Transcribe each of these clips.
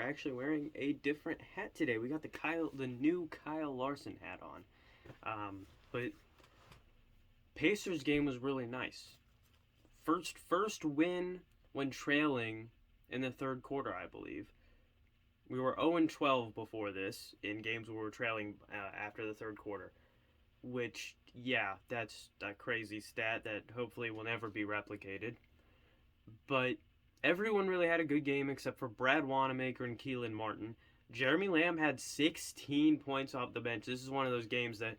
actually wearing a different hat today. We got the new Kyle Larson hat on. But Pacers game was really nice. First win when trailing in the third quarter, I believe. We were 0-12 before this in games where we were trailing after the third quarter. Which, yeah, that's a crazy stat that hopefully will never be replicated. But everyone really had a good game except for Brad Wanamaker and Keelan Martin. Jeremy Lamb had 16 points off the bench. This is one of those games that,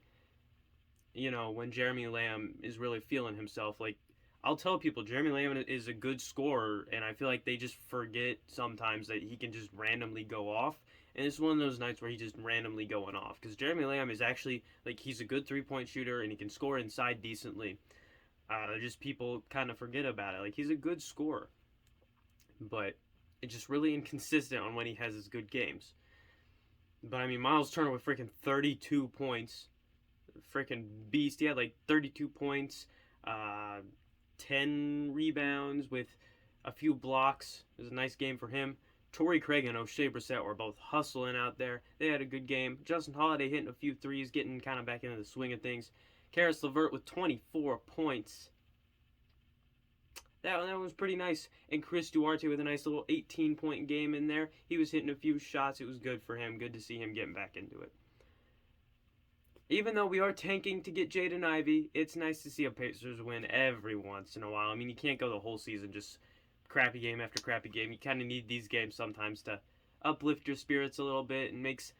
when Jeremy Lamb is really feeling himself. Like, I'll tell people, Jeremy Lamb is a good scorer, and I feel like they just forget sometimes that he can just randomly go off. And it's one of those nights where he's just randomly going off. Because Jeremy Lamb is actually, he's a good three-point shooter, and he can score inside decently. Just people kind of forget about it. Like, he's a good scorer. But it's just really inconsistent on when he has his good games. But, Miles Turner with freaking 32 points. Freaking beast. He had, 32 points, 10 rebounds with a few blocks. It was a nice game for him. Torrey Craig and O'Shea Brissett were both hustling out there. They had a good game. Justin Holiday hitting a few threes, getting kind of back into the swing of things. Karis LeVert with 24 points. That was pretty nice. And Chris Duarte with a nice little 18-point game in there. He was hitting a few shots. It was good for him. Good to see him getting back into it. Even though we are tanking to get Jaden Ivey, it's nice to see a Pacers win every once in a while. You can't go the whole season just crappy game after crappy game. You kind of need these games sometimes to uplift your spirits a little bit and makes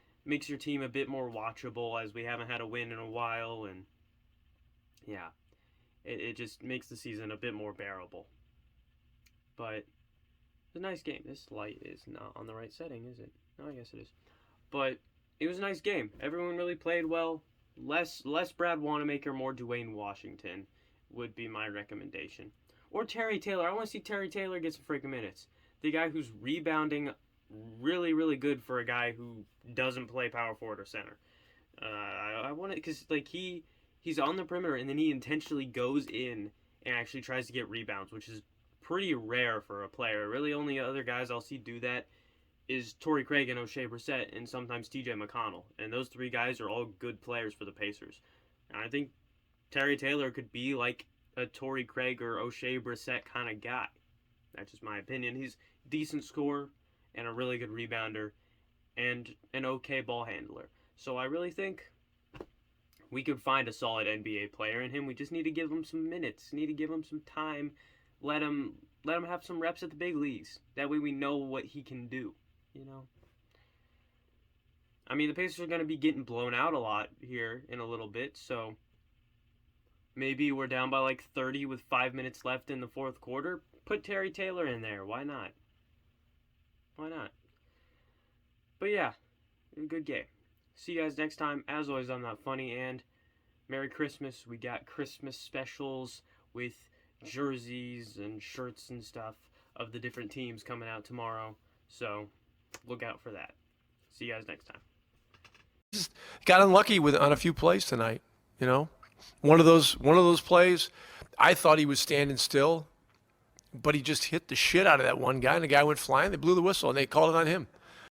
your team a bit more watchable, as we haven't had a win in a while. And yeah, it just makes the season a bit more bearable. But it's a nice game. This light is not on the right setting, is it? No, I guess it is. But it was a nice game. Everyone really played well. Less Brad Wanamaker, more Dwayne Washington would be my recommendation. Or Terry Taylor. I want to see Terry Taylor get some freaking minutes. The guy who's rebounding really, really good for a guy who doesn't play power forward or center. I want it because he's on the perimeter and then he intentionally goes in and actually tries to get rebounds, which is pretty rare for a player. Really, only other guys I'll see do that is Torrey Craig and O'Shea Brissett and sometimes TJ McConnell. And those three guys are all good players for the Pacers. And I think Terry Taylor could be like a Torrey Craig or O'Shea Brissett kind of guy. That's just my opinion. He's a decent scorer and a really good rebounder and an okay ball handler. So I really think we could find a solid NBA player in him. We just need to give him some minutes. Need to give him some time. Let him have some reps at the big leagues. That way we know what he can do. The Pacers are going to be getting blown out a lot here in a little bit, so maybe we're down by 30 with 5 minutes left in the fourth quarter. Put Terry Taylor in there. Why not? But yeah, a good game. See you guys next time. As always, I'm not funny, and Merry Christmas. We got Christmas specials with jerseys and shirts and stuff of the different teams coming out tomorrow. So look out for that. See you guys next time. Just got unlucky on a few plays tonight. One of those plays, I thought he was standing still, but he just hit the shit out of that one guy, and the guy went flying. They blew the whistle, and they called it on him.